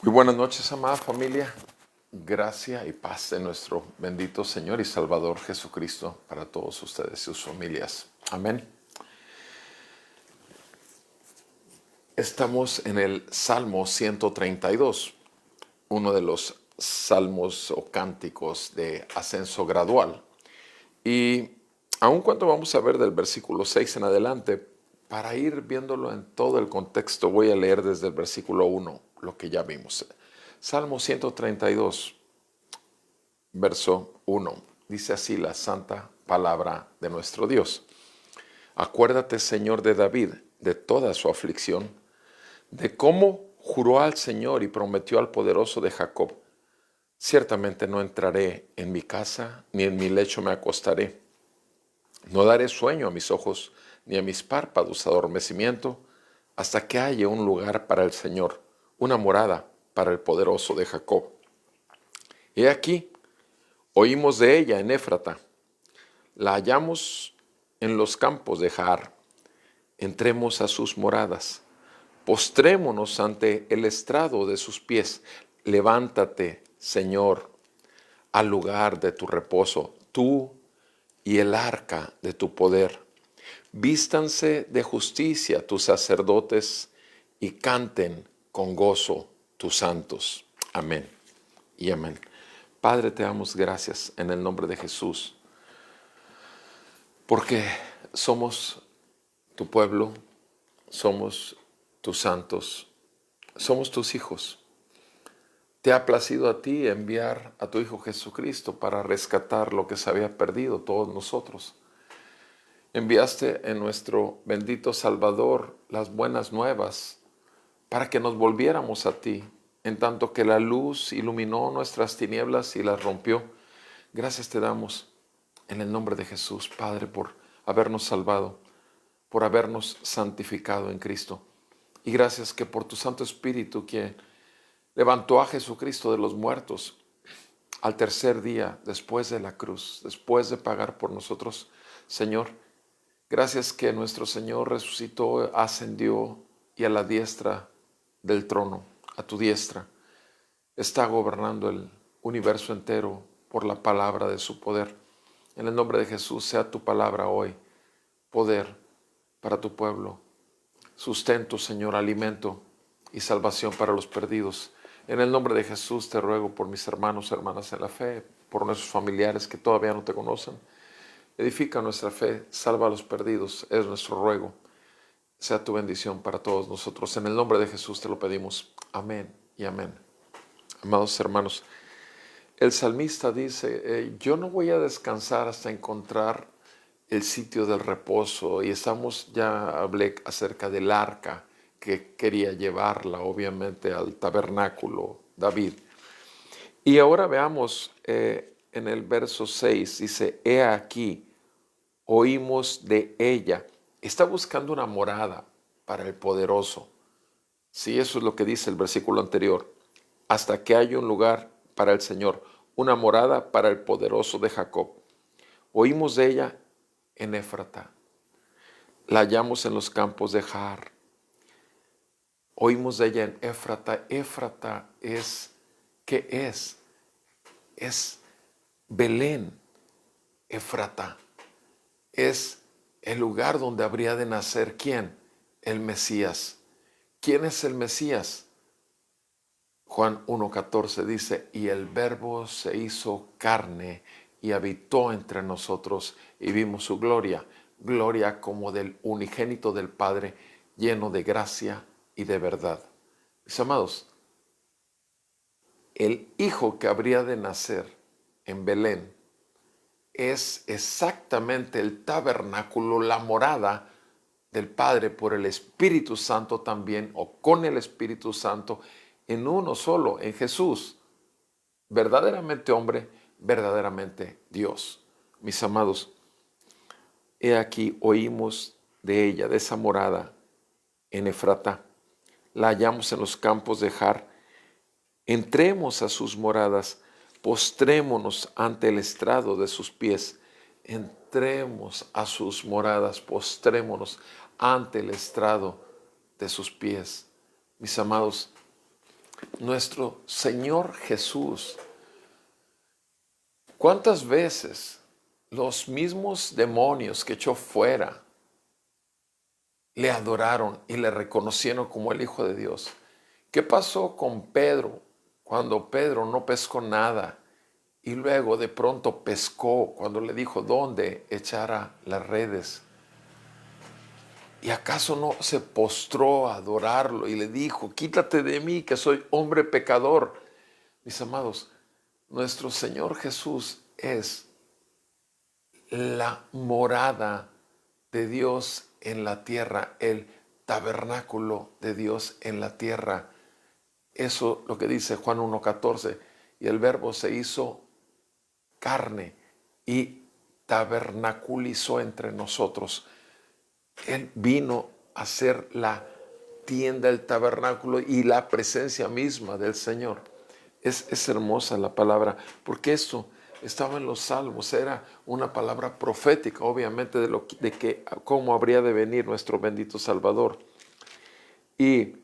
Muy buenas noches, amada familia. Gracia y paz de nuestro bendito Señor y Salvador Jesucristo para todos ustedes y sus familias. Amén. Estamos en el Salmo 132, uno de los salmos o cánticos de ascenso gradual. Y aun cuando vamos a ver del versículo 6 en adelante, para ir viéndolo en todo el contexto, voy a leer desde el versículo 1 lo que ya vimos. Salmo 132. Verso 1. Dice así la santa palabra de nuestro Dios. Acuérdate, Señor, de David, de toda su aflicción, de cómo juró al Señor y prometió al poderoso de Jacob. Ciertamente no entraré en mi casa, ni en mi lecho me acostaré. No daré sueño a mis ojos, ni a mis párpados adormecimiento, hasta que haya un lugar para el Señor, una morada para el poderoso de Jacob. He aquí, oímos de ella en Éfrata, la hallamos en los campos de Jaar. Entremos a sus moradas, postrémonos ante el estrado de sus pies. Levántate, Señor, al lugar de tu reposo, tú y el arca de tu poder. Vístanse de justicia tus sacerdotes y canten con gozo tus santos. Amén y amén. Padre, te damos gracias en el nombre de Jesús, porque somos tu pueblo, somos tus santos, somos tus hijos. Te ha placido a ti enviar a tu Hijo Jesucristo para rescatar lo que se había perdido, todos nosotros. Enviaste en nuestro bendito Salvador las buenas nuevas para que nos volviéramos a ti, en tanto que la luz iluminó nuestras tinieblas y las rompió. Gracias te damos en el nombre de Jesús, Padre, por habernos salvado, por habernos santificado en Cristo. Y gracias que por tu Santo Espíritu, que levantó a Jesucristo de los muertos al tercer día, después de la cruz, después de pagar por nosotros, Señor, gracias que nuestro Señor resucitó, ascendió y a la diestra del trono, a tu diestra, está gobernando el universo entero por la palabra de su poder. En el nombre de Jesús, sea tu palabra hoy poder para tu pueblo, sustento, Señor, alimento y salvación para los perdidos. En el nombre de Jesús te ruego por mis hermanos, hermanas en la fe, por nuestros familiares que todavía no te conocen. Edifica nuestra fe, salva a los perdidos, es nuestro ruego. Sea tu bendición para todos nosotros. En el nombre de Jesús te lo pedimos. Amén y amén. Amados hermanos, el salmista dice, yo no voy a descansar hasta encontrar el sitio del reposo. Y hablé acerca del arca que quería llevarla, obviamente, al tabernáculo David. Y ahora veamos en el verso 6, dice, he aquí, oímos de ella. Está buscando una morada para el poderoso. Sí, eso es lo que dice el versículo anterior. Hasta que haya un lugar para el Señor, una morada para el poderoso de Jacob. Oímos de ella en Éfrata. La hallamos en los campos de Jaar. Oímos de ella en Éfrata. Éfrata es, ¿qué es? Es Belén. Éfrata es el lugar donde habría de nacer, ¿quién? El Mesías. ¿Quién es el Mesías? Juan 1:14 dice, y el Verbo se hizo carne y habitó entre nosotros y vimos su gloria, gloria como del unigénito del Padre, lleno de gracia y de verdad. Mis amados, el Hijo que habría de nacer en Belén es exactamente el tabernáculo, la morada del Padre por el Espíritu Santo también, o con el Espíritu Santo, en uno solo, en Jesús. Verdaderamente hombre, verdaderamente Dios. Mis amados, he aquí oímos de ella, de esa morada en Efrata. La hallamos en los campos de Jaar. Entremos a sus moradas, postrémonos ante el estrado de sus pies. Entremos a sus moradas, postrémonos ante el estrado de sus pies. Mis amados, nuestro Señor Jesús. ¿Cuántas veces los mismos demonios que echó fuera le adoraron y le reconocieron como el Hijo de Dios? ¿Qué pasó con Pedro cuando Pedro no pescó nada y luego de pronto pescó cuando le dijo dónde echara las redes? ¿Y acaso no se postró a adorarlo y le dijo, quítate de mí que soy hombre pecador? Mis amados, nuestro Señor Jesús es la morada de Dios en la tierra, el tabernáculo de Dios en la tierra. Eso lo que dice Juan 1:14. Y el Verbo se hizo carne y tabernaculizó entre nosotros. Él vino a ser la tienda, el tabernáculo y la presencia misma del Señor. Es hermosa la palabra, porque esto estaba en los Salmos, era una palabra profética, obviamente, de cómo habría de venir nuestro bendito Salvador. Y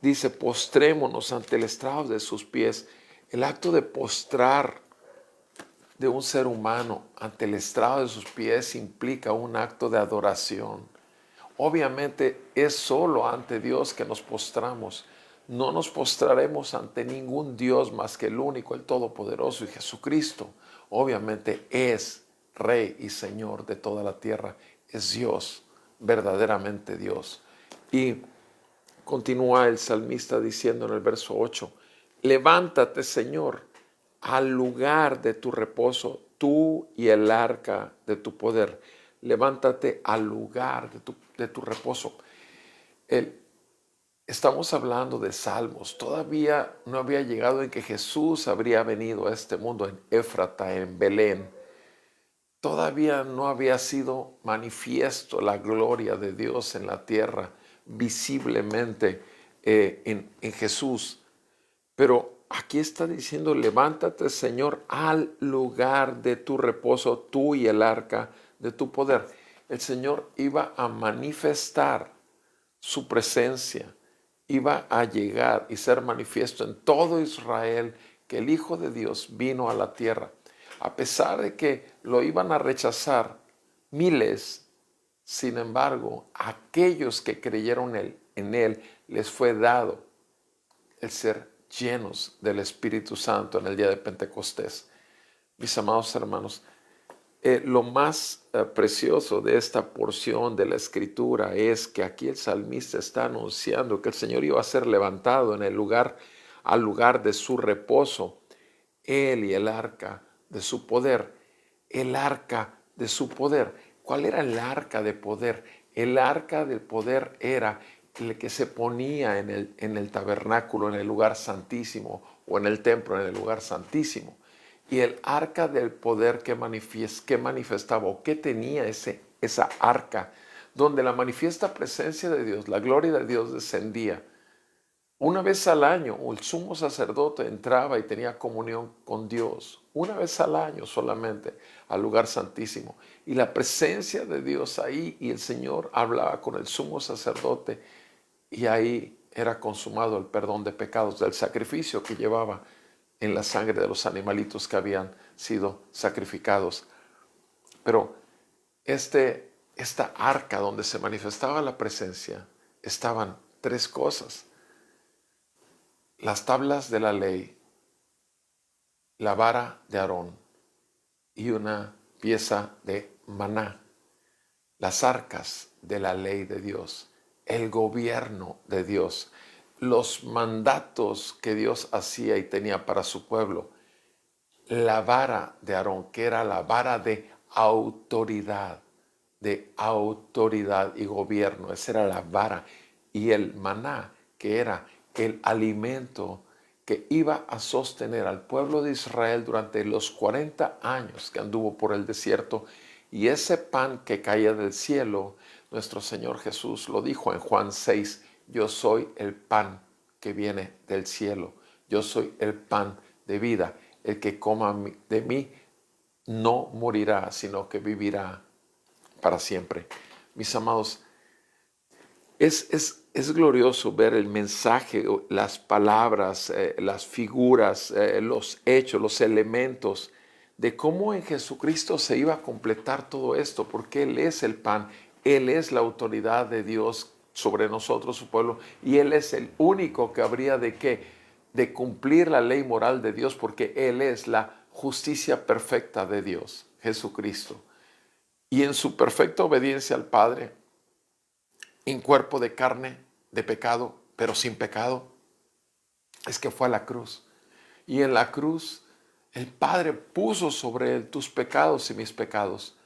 dice, postrémonos ante el estrado de sus pies. El acto de postrar de un ser humano ante el estrado de sus pies implica un acto de adoración. Obviamente es solo ante Dios que nos postramos. No nos postraremos ante ningún Dios más que el único, el Todopoderoso y Jesucristo. Obviamente es Rey y Señor de toda la tierra. Es Dios, verdaderamente Dios. Y continúa el salmista diciendo en el verso 8, levántate, Señor, al lugar de tu reposo, tú y el arca de tu poder. Levántate al lugar de tu reposo. Estamos hablando de salmos. Todavía no había llegado en que Jesús habría venido a este mundo en Éfrata, en Belén. Todavía no había sido manifiesto la gloria de Dios en la tierra visiblemente en Jesús. Pero aquí está diciendo, levántate, Señor, al lugar de tu reposo, tú y el arca de tu poder. El Señor iba a manifestar su presencia, iba a llegar y ser manifiesto en todo Israel que el Hijo de Dios vino a la tierra. A pesar de que lo iban a rechazar miles, sin embargo, a aquellos que creyeron en Él les fue dado el ser llenos del Espíritu Santo en el día de Pentecostés. Mis amados hermanos, lo más precioso de esta porción de la Escritura es que aquí el salmista está anunciando que el Señor iba a ser levantado en el lugar, al lugar de su reposo, Él y el arca de su poder. El arca de su poder. ¿Cuál era el arca de poder? El arca del poder era el que se ponía en el tabernáculo, en el lugar santísimo, o en el templo, en el lugar santísimo. Y el arca del poder que manifestaba o que tenía esa arca, donde la manifiesta presencia de Dios, la gloria de Dios descendía. Una vez al año, el sumo sacerdote entraba y tenía comunión con Dios. Una vez al año solamente al lugar santísimo. Y la presencia de Dios ahí, y el Señor hablaba con el sumo sacerdote, y ahí era consumado el perdón de pecados del sacrificio que llevaba en la sangre de los animalitos que habían sido sacrificados. Pero esta arca donde se manifestaba la presencia, estaban tres cosas: las tablas de la ley, la vara de Aarón y una pieza de maná. Las arcas de la ley de Dios, el gobierno de Dios, los mandatos que Dios hacía y tenía para su pueblo. La vara de Aarón, que era la vara de autoridad y gobierno. Esa era la vara. Y el maná, que era el alimento que iba a sostener al pueblo de Israel durante los 40 años que anduvo por el desierto. Y ese pan que caía del cielo, nuestro Señor Jesús lo dijo en Juan 6, yo soy el pan que viene del cielo. Yo soy el pan de vida. El que coma de mí no morirá, sino que vivirá para siempre. Mis amados, es Es glorioso ver el mensaje, las palabras, las figuras, los hechos, los elementos de cómo en Jesucristo se iba a completar todo esto, porque Él es el pan, Él es la autoridad de Dios sobre nosotros, su pueblo, y Él es el único que habría de qué, de cumplir la ley moral de Dios, porque Él es la justicia perfecta de Dios, Jesucristo. Y en su perfecta obediencia al Padre, en cuerpo de carne, de pecado, pero sin pecado, es que fue a la cruz. Y en la cruz el Padre puso sobre él tus pecados y mis pecados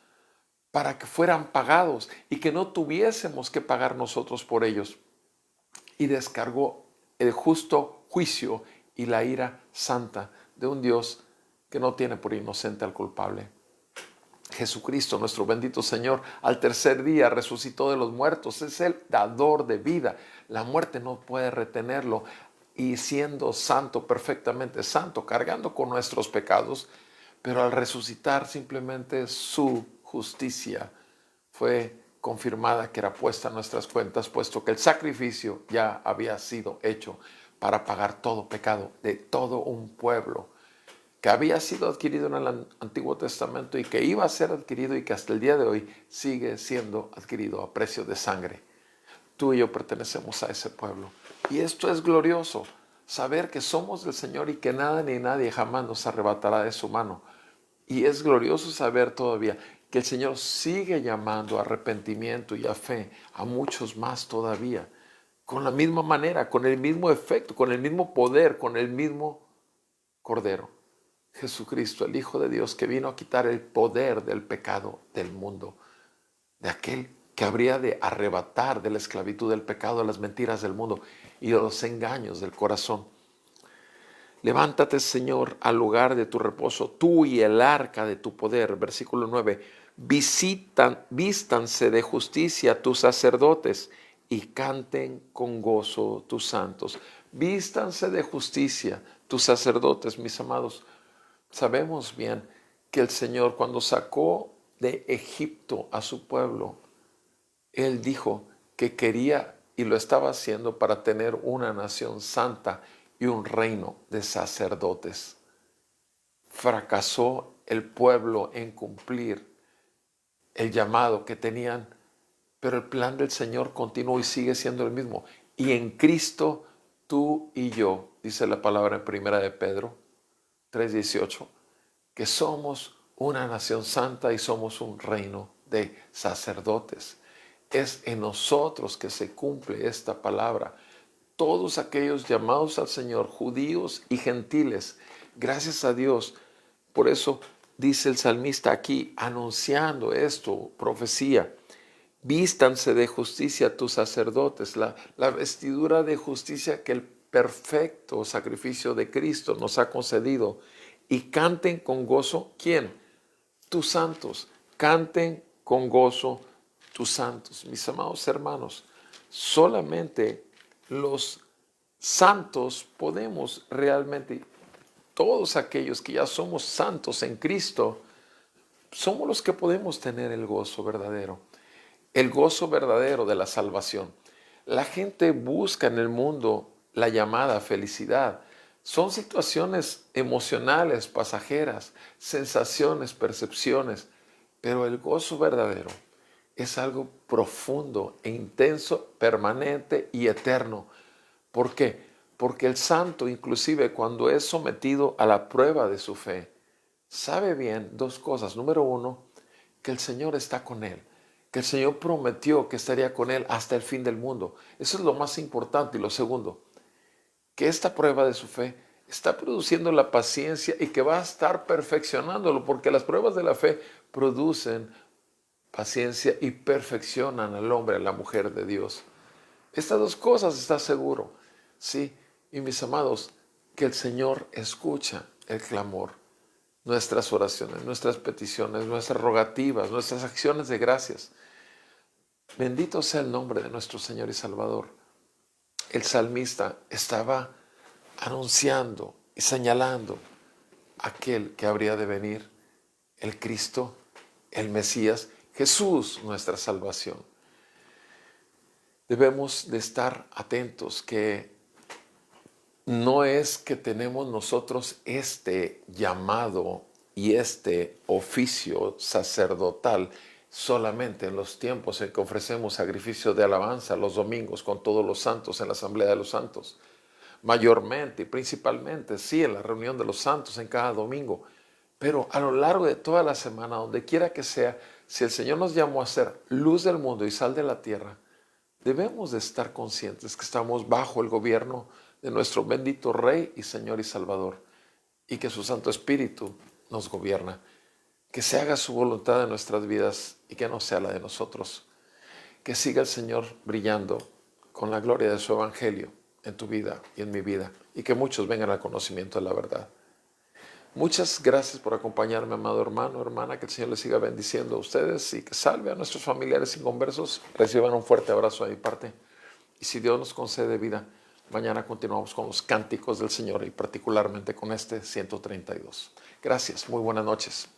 para que fueran pagados y que no tuviésemos que pagar nosotros por ellos. Y descargó el justo juicio y la ira santa de un Dios que no tiene por inocente al culpable. Jesucristo, nuestro bendito Señor, al tercer día resucitó de los muertos. Es el dador de vida. La muerte no puede retenerlo. Y siendo santo, perfectamente santo, cargando con nuestros pecados, pero al resucitar simplemente su justicia fue confirmada, que era puesta en nuestras cuentas, puesto que el sacrificio ya había sido hecho para pagar todo pecado de todo un pueblo que había sido adquirido en el Antiguo Testamento y que iba a ser adquirido y que hasta el día de hoy sigue siendo adquirido a precio de sangre. Tú y yo pertenecemos a ese pueblo. Y esto es glorioso, saber que somos del Señor y que nada ni nadie jamás nos arrebatará de su mano. Y es glorioso saber todavía que el Señor sigue llamando a arrepentimiento y a fe a muchos más todavía, con la misma manera, con el mismo efecto, con el mismo poder, con el mismo Cordero. Jesucristo, el Hijo de Dios, que vino a quitar el poder del pecado del mundo, de aquel que habría de arrebatar de la esclavitud del pecado, a las mentiras del mundo y de los engaños del corazón. Levántate, Señor, al lugar de tu reposo, tú y el arca de tu poder. Versículo 9. Vístanse de justicia tus sacerdotes y canten con gozo tus santos. Vístanse de justicia tus sacerdotes, mis amados. Sabemos bien que el Señor, cuando sacó de Egipto a su pueblo, Él dijo que quería y lo estaba haciendo para tener una nación santa y un reino de sacerdotes. Fracasó el pueblo en cumplir el llamado que tenían, pero el plan del Señor continuó y sigue siendo el mismo. Y en Cristo, tú y yo, dice la palabra en primera de Pedro 3:18, que somos una nación santa y somos un reino de sacerdotes. Es en nosotros que se cumple esta palabra. Todos aquellos llamados al Señor, judíos y gentiles, gracias a Dios. Por eso dice el salmista aquí, anunciando esto, profecía: vístanse de justicia tus sacerdotes, la vestidura de justicia que el perfecto sacrificio de Cristo nos ha concedido, y canten con gozo, ¿quién? Tus santos. Canten con gozo tus santos. Mis amados hermanos, solamente los santos podemos realmente, todos aquellos que ya somos santos en Cristo, somos los que podemos tener el gozo verdadero. El gozo verdadero de la salvación. La gente busca en el mundo la llamada felicidad. Son situaciones emocionales, pasajeras, sensaciones, percepciones, pero el gozo verdadero es algo profundo e intenso, permanente y eterno. ¿Por qué? Porque el santo, inclusive cuando es sometido a la prueba de su fe, sabe bien dos cosas. Número uno, que el Señor está con él, que el Señor prometió que estaría con él hasta el fin del mundo. Eso es lo más importante. Y lo segundo, que esta prueba de su fe está produciendo la paciencia y que va a estar perfeccionándolo, porque las pruebas de la fe producen paciencia y perfeccionan al hombre, a la mujer de Dios. Estas dos cosas está seguro, ¿sí? Y mis amados, que el Señor escucha el clamor, nuestras oraciones, nuestras peticiones, nuestras rogativas, nuestras acciones de gracias. Bendito sea el nombre de nuestro Señor y Salvador. El salmista estaba anunciando y señalando aquel que habría de venir, el Cristo, el Mesías, Jesús, nuestra salvación. debemos de estar atentos que no es que tenemos nosotros este llamado y este oficio sacerdotal solamente en los tiempos en que ofrecemos sacrificio de alabanza los domingos con todos los santos en la Asamblea de los Santos. Mayormente y principalmente, sí, en la reunión de los santos en cada domingo, pero a lo largo de toda la semana, donde quiera que sea, si el Señor nos llamó a ser luz del mundo y sal de la tierra, debemos de estar conscientes que estamos bajo el gobierno de nuestro bendito Rey y Señor y Salvador, y que su Santo Espíritu nos gobierna. Que se haga su voluntad en nuestras vidas y que no sea la de nosotros. Que siga el Señor brillando con la gloria de su Evangelio en tu vida y en mi vida, y que muchos vengan al conocimiento de la verdad. Muchas gracias por acompañarme, amado hermano, hermana. Que el Señor les siga bendiciendo a ustedes y que salve a nuestros familiares inconversos. Reciban un fuerte abrazo de mi parte. Y si Dios nos concede vida, mañana continuamos con los cánticos del Señor y particularmente con este 132. Gracias, muy buenas noches.